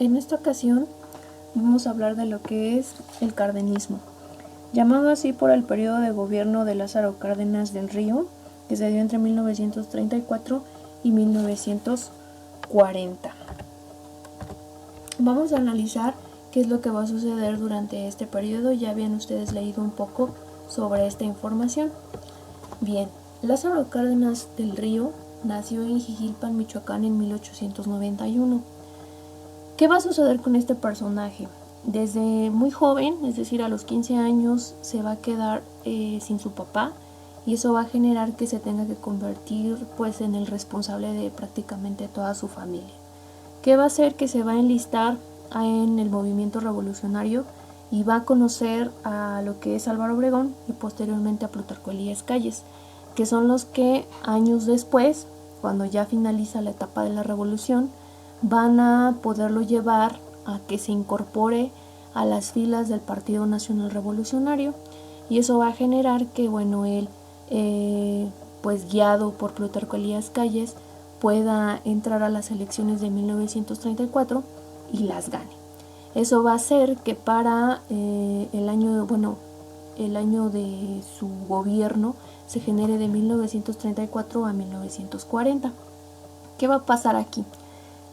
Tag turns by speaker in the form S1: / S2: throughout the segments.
S1: En esta ocasión vamos a hablar de lo que es el cardenismo, llamado así por el periodo de gobierno de Lázaro Cárdenas del Río, que se dio entre 1934 y 1940. Vamos a analizar qué es lo que va a suceder durante este periodo. Ya habían ustedes leído un poco sobre esta información. Bien, Lázaro Cárdenas del Río nació en Jijilpan, Michoacán en 1891. ¿Qué va a suceder con este personaje? Desde muy joven, es decir, a los 15 años, se va a quedar sin su papá, y eso va a generar que se tenga que convertir pues en el responsable de prácticamente toda su familia. ¿Qué va a hacer? Que se va a enlistar en el movimiento revolucionario y va a conocer a lo que es Álvaro Obregón y posteriormente a Plutarco Elías Calles, que son los que años después, cuando ya finaliza la etapa de la revolución, van a poderlo llevar a que se incorpore a las filas del Partido Nacional Revolucionario, y eso va a generar que, bueno, él, pues guiado por Plutarco Elías Calles, pueda entrar a las elecciones de 1934 y las gane. Eso va a hacer que para el año de su gobierno se genere de 1934 a 1940. ¿Qué va a pasar aquí?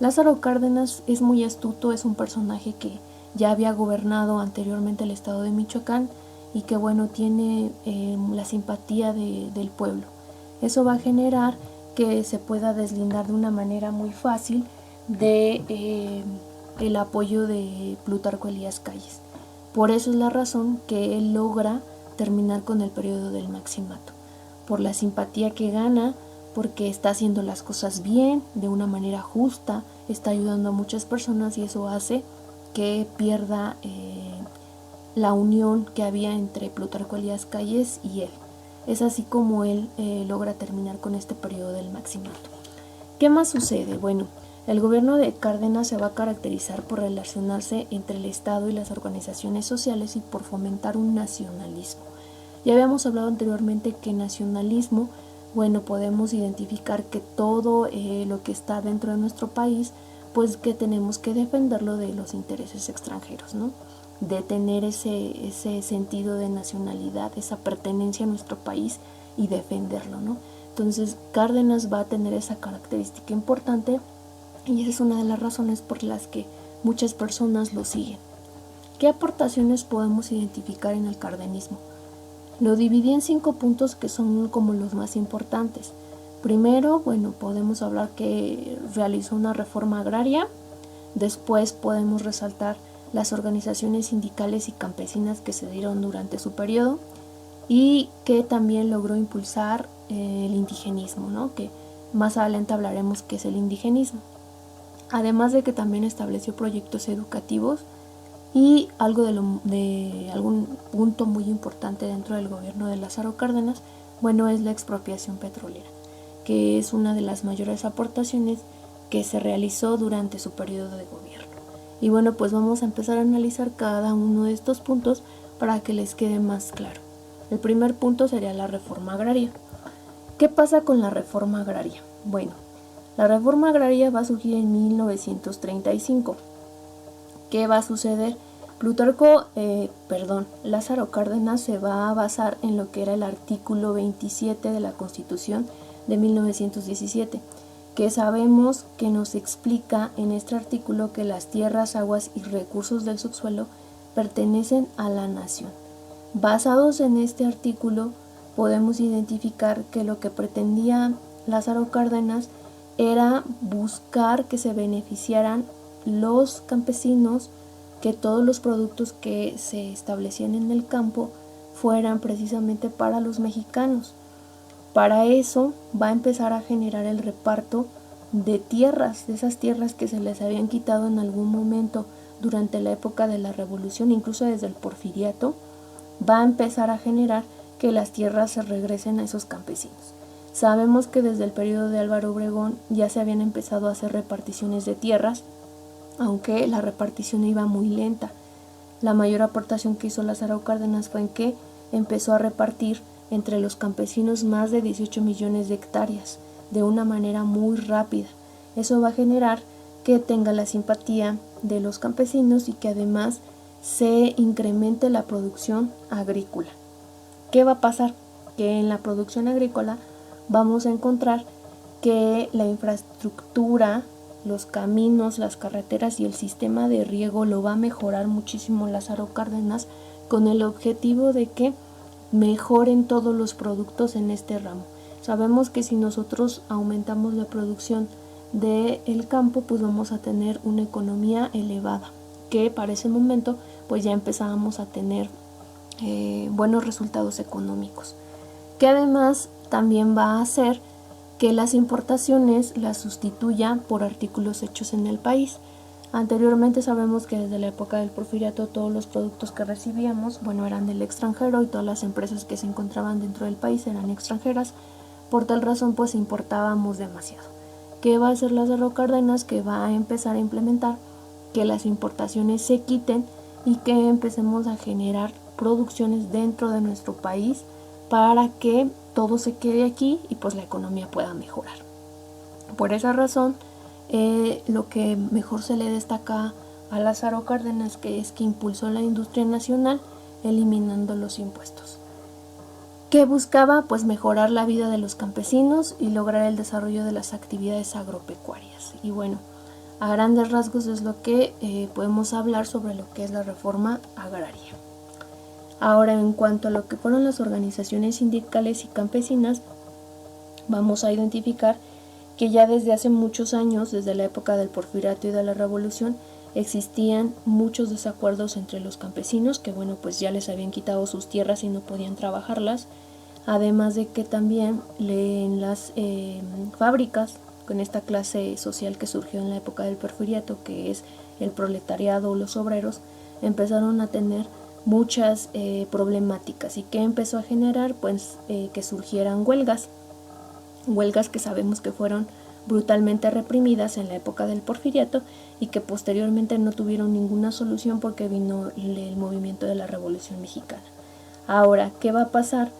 S1: Lázaro Cárdenas es muy astuto, es un personaje que ya había gobernado anteriormente el estado de Michoacán y que, bueno, tiene la simpatía del pueblo. Eso va a generar que se pueda deslindar de una manera muy fácil de el apoyo de Plutarco Elías Calles. Por eso es la razón que él logra terminar con el periodo del maximato, por la simpatía que gana, porque está haciendo las cosas bien, de una manera justa, está ayudando a muchas personas, y eso hace que pierda la unión que había entre Plutarco Elías Calles y él. Es así como él logra terminar con este periodo del maximato. ¿Qué más sucede? Bueno, el gobierno de Cárdenas se va a caracterizar por relacionarse entre el Estado y las organizaciones sociales y por fomentar un nacionalismo. Ya habíamos hablado anteriormente que nacionalismo, bueno, podemos identificar que todo lo que está dentro de nuestro país, pues que tenemos que defenderlo de los intereses extranjeros, ¿no? De tener ese sentido de nacionalidad, esa pertenencia a nuestro país y defenderlo, ¿no? Entonces Cárdenas va a tener esa característica importante, y esa es una de las razones por las que muchas personas lo siguen. ¿Qué aportaciones podemos identificar en el cardenismo? Lo dividí en 5 puntos que son como los más importantes. Primero, bueno, podemos hablar que realizó una reforma agraria. Después podemos resaltar las organizaciones sindicales y campesinas que se dieron durante su periodo, y que también logró impulsar el indigenismo, ¿no? Que más adelante hablaremos qué es el indigenismo. Además de que también estableció proyectos educativos, y algo de algún punto muy importante dentro del gobierno de Lázaro Cárdenas, bueno, es la expropiación petrolera, que es una de las mayores aportaciones que se realizó durante su periodo de gobierno. Y bueno, pues vamos a empezar a analizar cada uno de estos puntos para que les quede más claro. El primer punto sería la reforma agraria. ¿Qué pasa con la reforma agraria? Bueno, la reforma agraria va a surgir en 1935. ¿Qué va a suceder? Lázaro Cárdenas se va a basar en lo que era el artículo 27 de la Constitución de 1917, que sabemos que nos explica en este artículo que las tierras, aguas y recursos del subsuelo pertenecen a la nación. Basados en este artículo, podemos identificar que lo que pretendía Lázaro Cárdenas era buscar que se beneficiaran los campesinos, que todos los productos que se establecían en el campo fueran precisamente para los mexicanos. Para eso va a empezar a generar el reparto de tierras, de esas tierras que se les habían quitado en algún momento durante la época de la revolución, incluso desde el porfiriato. Va a empezar a generar que las tierras se regresen a esos campesinos. Sabemos que desde el periodo de Álvaro Obregón ya se habían empezado a hacer reparticiones de tierras, aunque la repartición iba muy lenta. La mayor aportación que hizo Lázaro Cárdenas fue en que empezó a repartir entre los campesinos más de 18 millones de hectáreas de una manera muy rápida. Eso va a generar que tenga la simpatía de los campesinos y que además se incremente la producción agrícola. ¿Qué va a pasar? Que en la producción agrícola vamos a encontrar que la infraestructura, los caminos, las carreteras y el sistema de riego lo va a mejorar muchísimo Lázaro Cárdenas, con el objetivo de que mejoren todos los productos en este ramo. Sabemos que si nosotros aumentamos la producción del campo, pues vamos a tener una economía elevada, que para ese momento pues ya empezábamos a tener buenos resultados económicos, que además también va a hacer que las importaciones las sustituya por artículos hechos en el país. Anteriormente sabemos que desde la época del Porfiriato todos los productos que recibíamos, eran del extranjero y todas las empresas que se encontraban dentro del país eran extranjeras. Por tal razón pues importábamos demasiado. ¿Qué va a hacer Lázaro Cárdenas? Que va a empezar a implementar que las importaciones se quiten y que empecemos a generar producciones dentro de nuestro país para que todo se quede aquí y pues la economía pueda mejorar. Por esa razón, lo que mejor se le destaca a Lázaro Cárdenas que es que impulsó la industria nacional eliminando los impuestos. ¿Qué buscaba? Pues mejorar la vida de los campesinos y lograr el desarrollo de las actividades agropecuarias. Y a grandes rasgos es lo que podemos hablar sobre lo que es la reforma agraria. Ahora, en cuanto a lo que fueron las organizaciones sindicales y campesinas, vamos a identificar que ya desde hace muchos años, desde la época del Porfiriato y de la Revolución, existían muchos desacuerdos entre los campesinos, que pues ya les habían quitado sus tierras y no podían trabajarlas, además de que también en las fábricas, con esta clase social que surgió en la época del Porfiriato, que es el proletariado o los obreros, empezaron a tener muchas problemáticas. ¿Y qué empezó a generar? Que surgieran huelgas que sabemos que fueron brutalmente reprimidas en la época del Porfiriato y que posteriormente no tuvieron ninguna solución porque vino el movimiento de la Revolución Mexicana. Ahora, ¿qué va a pasar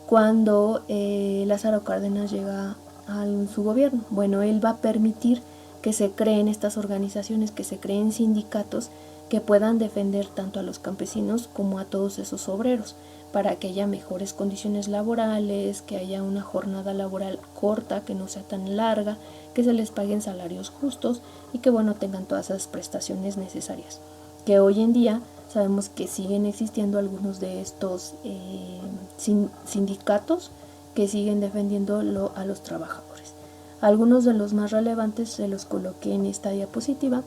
S1: cuando Lázaro Cárdenas llega a su gobierno? Él va a permitir que se creen estas organizaciones, que se creen sindicatos que puedan defender tanto a los campesinos como a todos esos obreros, para que haya mejores condiciones laborales, que haya una jornada laboral corta, que no sea tan larga, que se les paguen salarios justos y que tengan todas esas prestaciones necesarias. Que hoy en día sabemos que siguen existiendo algunos de estos sindicatos que siguen defendiendo a los trabajadores. Algunos de los más relevantes se los coloqué en esta diapositiva,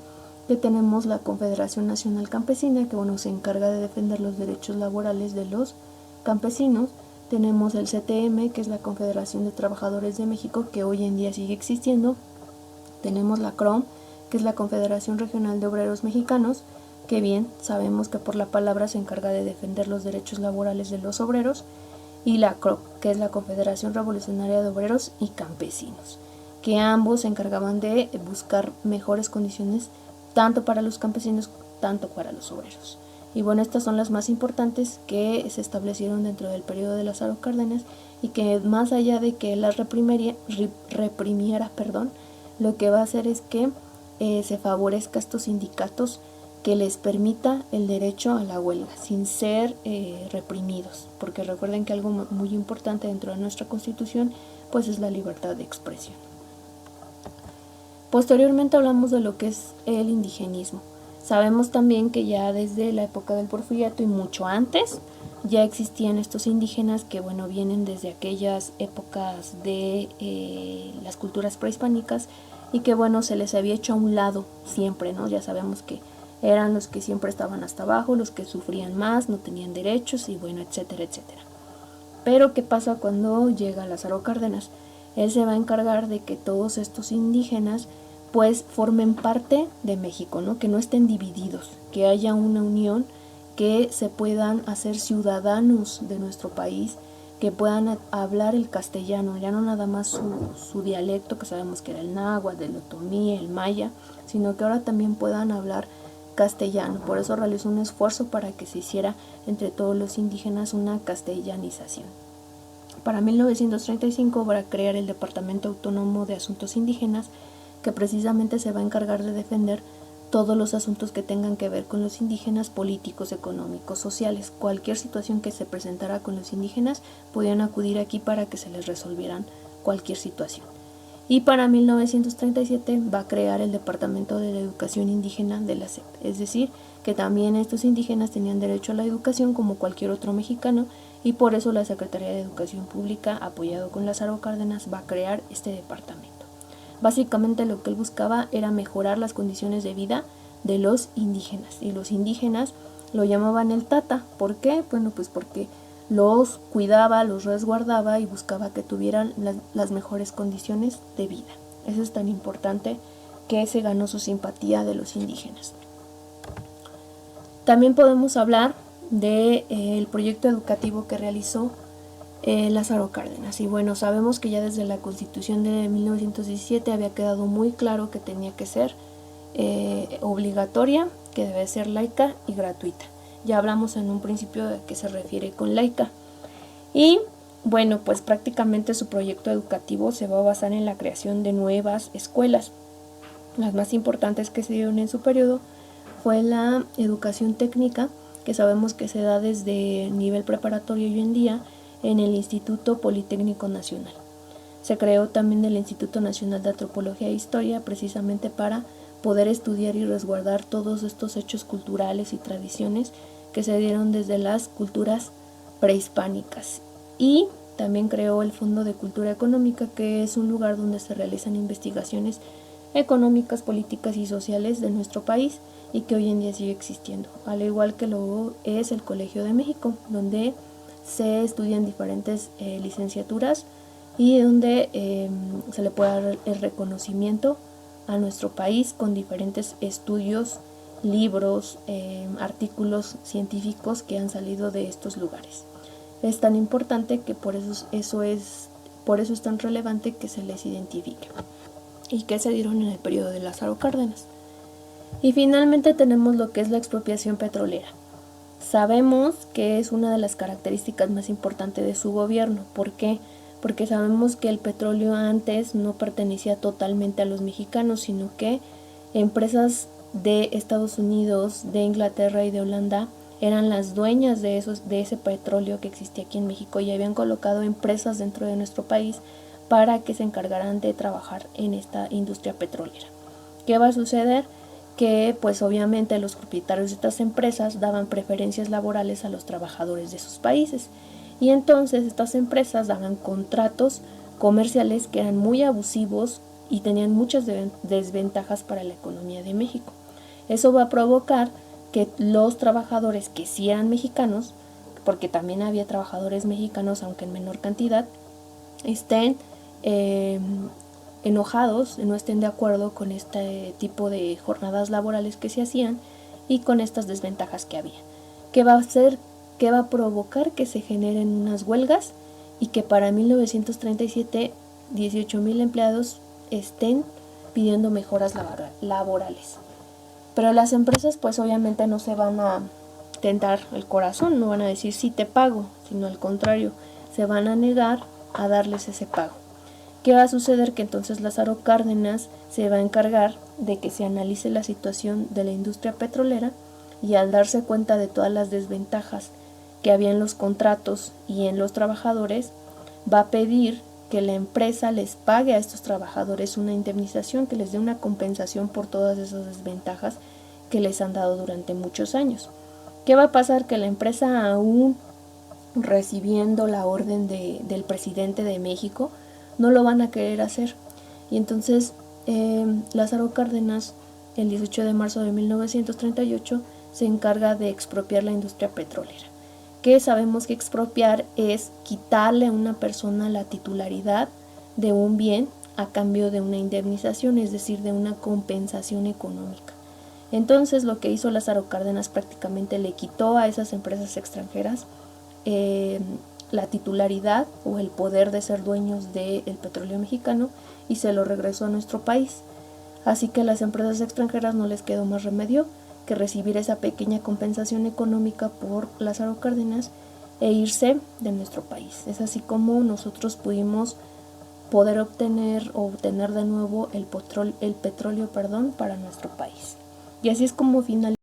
S1: que tenemos la Confederación Nacional Campesina, que se encarga de defender los derechos laborales de los campesinos. Tenemos el CTM, que es la Confederación de Trabajadores de México, que hoy en día sigue existiendo. Tenemos la CROM, que es la Confederación Regional de Obreros Mexicanos, que bien sabemos que por la palabra se encarga de defender los derechos laborales de los obreros, y la CROC, que es la Confederación Revolucionaria de Obreros y Campesinos, que ambos se encargaban de buscar mejores condiciones tanto para los campesinos, tanto para los obreros. Y estas son las más importantes que se establecieron dentro del periodo de Lázaro Cárdenas y que más allá de que las reprimiera, lo que va a hacer es que se favorezca a estos sindicatos, que les permita el derecho a la huelga sin ser reprimidos, porque recuerden que algo muy importante dentro de nuestra Constitución pues es la libertad de expresión. Posteriormente hablamos de lo que es el indigenismo. Sabemos también que ya desde la época del Porfiriato y mucho antes ya existían estos indígenas que vienen desde aquellas épocas de las culturas prehispánicas y que se les había hecho a un lado siempre, ¿no? Ya sabemos que eran los que siempre estaban hasta abajo, los que sufrían más, no tenían derechos y etcétera, etcétera. Pero ¿qué pasa cuando llega Lázaro Cárdenas? Él se va a encargar de que todos estos indígenas pues formen parte de México, ¿no? Que no estén divididos, que haya una unión, que se puedan hacer ciudadanos de nuestro país, que puedan hablar el castellano, ya no nada más su dialecto, que sabemos que era el náhuatl, el otomí, el maya, sino que ahora también puedan hablar castellano. Por eso realizó un esfuerzo para que se hiciera entre todos los indígenas una castellanización. Para 1935 va a crear el Departamento Autónomo de Asuntos Indígenas, que precisamente se va a encargar de defender todos los asuntos que tengan que ver con los indígenas, políticos, económicos, sociales. Cualquier situación que se presentara con los indígenas, podían acudir aquí para que se les resolvieran cualquier situación. Y para 1937 va a crear el Departamento de la Educación Indígena de la SEP, es decir, que también estos indígenas tenían derecho a la educación como cualquier otro mexicano, y por eso la Secretaría de Educación Pública, apoyado con Lázaro Cárdenas, va a crear este departamento. Básicamente lo que él buscaba era mejorar las condiciones de vida de los indígenas, y los indígenas lo llamaban el Tata. ¿Por qué? Bueno, pues porque los cuidaba, los resguardaba y buscaba que tuvieran las mejores condiciones de vida. Eso es tan importante que se ganó su simpatía de los indígenas. También podemos hablar del proyecto educativo que realizó Lázaro Cárdenas. Y bueno, sabemos que ya desde la Constitución de 1917 había quedado muy claro que tenía que ser obligatoria, que debe ser laica y gratuita. Ya hablamos en un principio de qué se refiere con laica. Y bueno, pues prácticamente su proyecto educativo se va a basar en la creación de nuevas escuelas. Las más importantes que se dieron en su periodo fue la educación técnica, que sabemos que se da desde nivel preparatorio hoy en día en el Instituto Politécnico Nacional. Se creó también el Instituto Nacional de Antropología e Historia, precisamente para poder estudiar y resguardar todos estos hechos culturales y tradiciones que se dieron desde las culturas prehispánicas. Y también creó el Fondo de Cultura Económica, que es un lugar donde se realizan investigaciones económicas, políticas y sociales de nuestro país, y que hoy en día sigue existiendo, al igual que lo es el Colegio de México, donde se estudian diferentes licenciaturas y donde se le puede dar el reconocimiento a nuestro país con diferentes estudios, libros, artículos científicos que han salido de estos lugares. Es tan importante que por eso es tan relevante que se les identifique, y que se dieron en el periodo de Lázaro Cárdenas. Y finalmente tenemos lo que es la expropiación petrolera. Sabemos que es una de las características más importantes de su gobierno. ¿Por qué? Porque sabemos que el petróleo antes no pertenecía totalmente a los mexicanos, sino que empresas de Estados Unidos, de Inglaterra y de Holanda eran las dueñas de ese petróleo que existía aquí en México, y habían colocado empresas dentro de nuestro país para que se encargaran de trabajar en esta industria petrolera. ¿Qué va a suceder? Que pues obviamente los propietarios de estas empresas daban preferencias laborales a los trabajadores de sus países, y entonces estas empresas daban contratos comerciales que eran muy abusivos y tenían muchas desventajas para la economía de México. Eso va a provocar que los trabajadores que sí eran mexicanos, porque también había trabajadores mexicanos aunque en menor cantidad, estén enojados, no estén de acuerdo con este tipo de jornadas laborales que se hacían y con estas desventajas que había. ¿Qué va a hacer? ¿Qué va a provocar? Que se generen unas huelgas, y que para 1937 18,000 empleados estén pidiendo mejoras laborales. Pero las empresas pues obviamente no se van a tentar el corazón, no van a decir sí te pago, sino al contrario, se van a negar a darles ese pago. ¿Qué va a suceder? Que entonces Lázaro Cárdenas se va a encargar de que se analice la situación de la industria petrolera, y al darse cuenta de todas las desventajas que había en los contratos y en los trabajadores, va a pedir que la empresa les pague a estos trabajadores una indemnización, que les dé una compensación por todas esas desventajas que les han dado durante muchos años. ¿Qué va a pasar? Que la empresa, aún recibiendo la orden del presidente de México, no lo van a querer hacer. Y entonces Lázaro Cárdenas, el 18 de marzo de 1938, se encarga de expropiar la industria petrolera. Que sabemos que expropiar es quitarle a una persona la titularidad de un bien a cambio de una indemnización, es decir, de una compensación económica. Entonces lo que hizo Lázaro Cárdenas, prácticamente le quitó a esas empresas extranjeras la titularidad o el poder de ser dueños del petróleo mexicano, y se lo regresó a nuestro país. Así que a las empresas extranjeras no les quedó más remedio que recibir esa pequeña compensación económica por Lázaro Cárdenas e irse de nuestro país. Es así como nosotros pudimos poder obtener de nuevo el petróleo para nuestro país. Y así es como finaliza